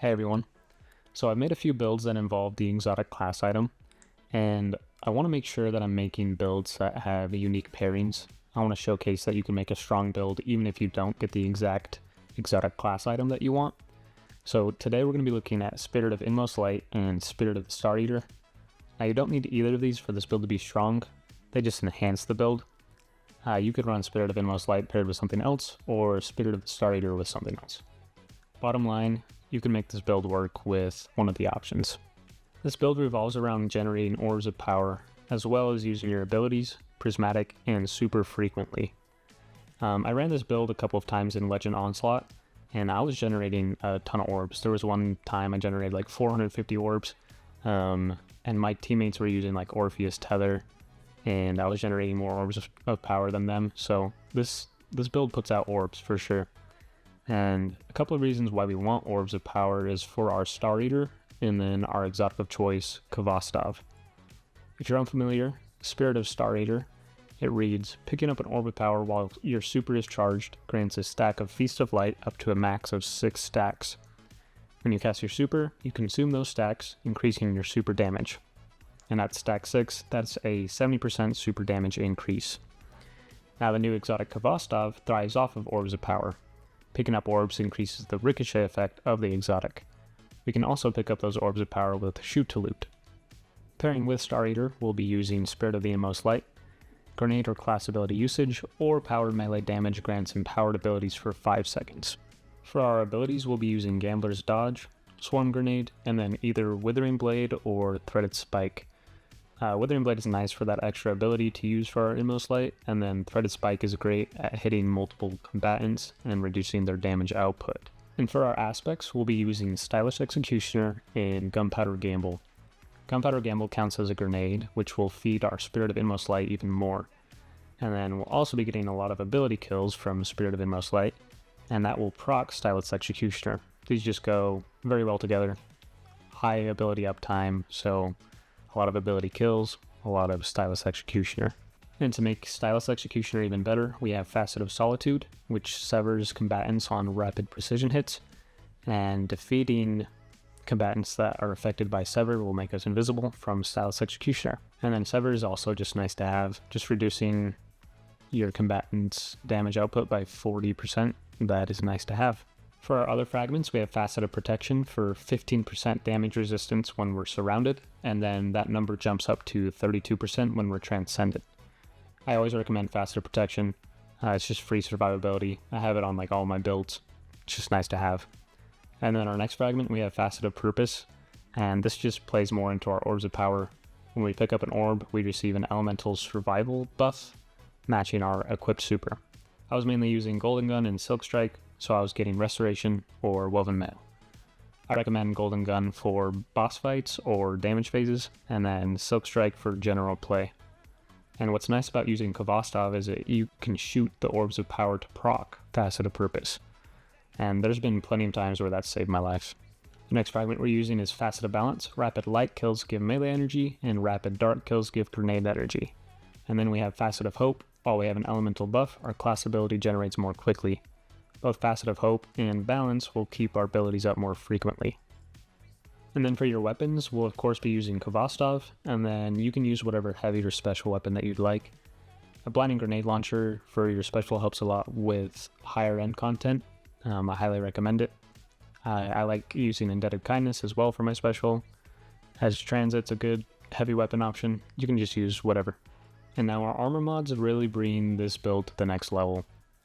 Hey everyone. So I've made a few builds that involve the exotic class item, and I want to make sure that I'm making builds that have unique pairings. I want to showcase that you can make a strong build even if you don't get the exact exotic class item that you want. So today we're going to be looking at Spirit of Inmost Light and Spirit of the Star Eater. Now you don't need either of these for this build to be strong, they just enhance the build. You could run Spirit of Inmost Light paired with something else, or Spirit of the Star Eater with something else. Bottom line, you can make this build work with one of the options. This build revolves around generating orbs of power, as well as using your abilities, prismatic, and super frequently. I ran this build a couple of times in Legend Onslaught, and I was generating a ton of orbs. There was one time I generated like 450 orbs, and my teammates were using like Orpheus Tether, and I was generating more orbs of power than them, so this build puts out orbs for sure. And a couple of reasons why we want orbs of power is for our Star Eater and then our exotic of choice, Kvostov. If you're unfamiliar, Spirit of Star Eater, it reads, picking up an orb of power while your super is charged grants a stack of Feast of Light up to a max of 6 stacks. When you cast your super, you consume those stacks, increasing your super damage. And at stack 6, that's a 70% super damage increase. Now the new exotic Kvostov thrives off of orbs of power. Picking up orbs increases the ricochet effect of the exotic. We can also pick up those orbs of power with Shoot to Loot. Pairing with Star Eater, we'll be using Spirit of the Inmost Light, Grenade or class ability usage, or powered melee damage grants empowered abilities for 5 seconds. For our abilities, we'll be using Gambler's Dodge, Swarm Grenade, and then either Withering Blade or Threaded Spike. Withering Blade is nice for that extra ability to use for our Inmost Light, and then Threaded Spike is great at hitting multiple combatants and reducing their damage output. And for our aspects, we'll be using Stylish Executioner and Gunpowder Gamble. Gunpowder Gamble counts as a grenade, which will feed our Spirit of Inmost Light even more. And then we'll also be getting a lot of ability kills from Spirit of Inmost Light, and that will proc Stylish Executioner. These just go very well together. High ability uptime, so a lot of ability kills, a lot of Stylus Executioner. And to make Stylus Executioner even better, we have Facet of Solitude, which severs combatants on rapid precision hits, and defeating combatants that are affected by Sever will make us invisible from Stylus Executioner. And then Sever is also just nice to have, just reducing your combatant's damage output by 40%. That is nice to have. For our other fragments, we have Facet of Protection for 15% damage resistance when we're surrounded, and then that number jumps up to 32% when we're transcended. I always recommend Facet of Protection. It's just free survivability. I have it on like all my builds. It's just nice to have. And then our next fragment, we have Facet of Purpose, and this just plays more into our Orbs of Power. When we pick up an orb, we receive an Elemental Survival buff, matching our equipped super. I was mainly using Golden Gun and Silk Strike, so I was getting Restoration or Woven Mail. I recommend Golden Gun for boss fights or damage phases, and then Silk Strike for general play. And what's nice about using Kvostov is that you can shoot the Orbs of Power to proc Facet of Purpose. And there's been plenty of times where that's saved my life. The next fragment we're using is Facet of Balance. Rapid Light kills give melee energy, and Rapid Dark kills give grenade energy. And then we have Facet of Hope. While we have an elemental buff, our class ability generates more quickly. Both Facet of Hope and Balance will keep our abilities up more frequently. And then for your weapons, we'll of course be using Kvostov, and then you can use whatever heavy or special weapon that you'd like. A Blinding Grenade Launcher for your special helps a lot with higher end content. I highly recommend it. I like using Indebted Kindness as well for my special. As Transit's a good heavy weapon option, you can just use whatever. And now our armor mods really bring this build to the next level.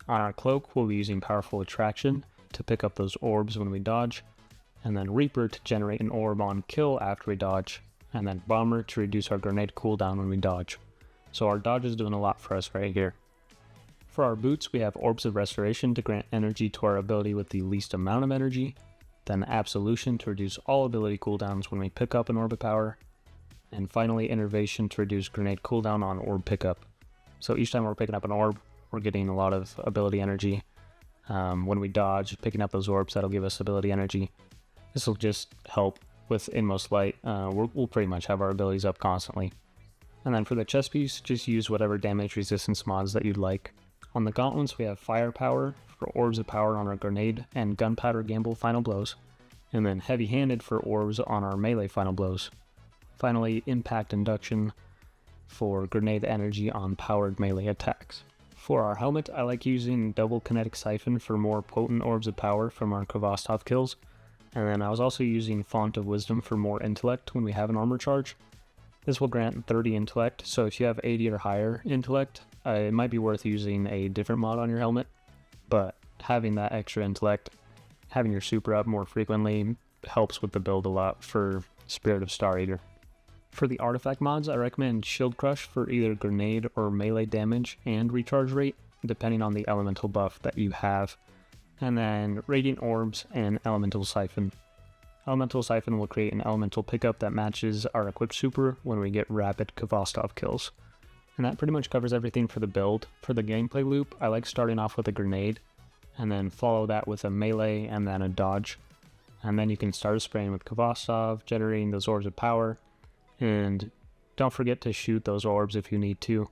On our cloak, we'll be using Powerful Attraction to pick up those orbs when we dodge, and then Reaper to generate an orb on kill after we dodge, and then Bomber to reduce our grenade cooldown when we dodge. So our dodge is doing a lot for us right here. For our boots, we have Orbs of Restoration to grant energy to our ability with the least amount of energy, then Absolution to reduce all ability cooldowns when we pick up an Orb of Power, and finally Innervation to reduce grenade cooldown on orb pickup. So each time we're picking up an orb, we're getting a lot of ability energy. When we dodge, picking up those orbs, that'll give us ability energy. This will just help with Inmost Light. We'll pretty much have our abilities up constantly. And then for the chest piece, just use whatever damage resistance mods that you'd like. On the gauntlets, we have Firepower for Orbs of Power on our Grenade and Gunpowder Gamble Final Blows. and then heavy-handed for orbs on our melee final blows. Finally, impact induction for grenade energy on powered melee attacks. For our helmet, I like using double kinetic siphon for more potent orbs of power from our Kvostov kills, and then I was also using Font of Wisdom for more intellect when we have an armor charge. This will grant 30 intellect, so if you have 80 or higher intellect, it might be worth using a different mod on your helmet, but having that extra intellect, having your super up more frequently, helps with the build a lot for Spirit of Star Eater. For the artifact mods, I recommend Shield Crush for either grenade or melee damage and recharge rate, depending on the elemental buff that you have, and then Radiant Orbs and Elemental Siphon. Elemental Siphon will create an elemental pickup that matches our equipped super when we get rapid Kvostov kills. And that pretty much covers everything for the build. For the gameplay loop, I like starting off with a grenade, and then follow that with a melee and then a dodge. And then you can start spraying with Kvostov, generating those orbs of power, and don't forget to shoot those orbs if you need to.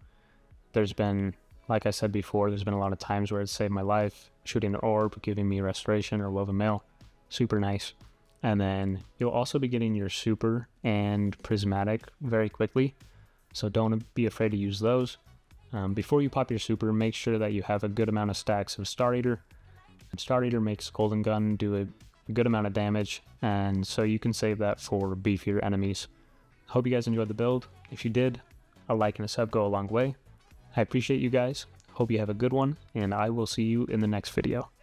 There's been, like I said before, there's been a lot of times where it's saved my life, shooting an orb, giving me restoration or woven mail. Super nice. And then you'll also be getting your super and prismatic very quickly, so don't be afraid to use those. Before you pop your super, make sure that you have a good amount of stacks of Star Eater. Star Eater makes Golden Gun do a good amount of damage, and so you can save that for beefier enemies. Hope you guys enjoyed the build. If you did, a like and a sub go a long way. I appreciate you guys. Hope you have a good one, and I will see you in the next video.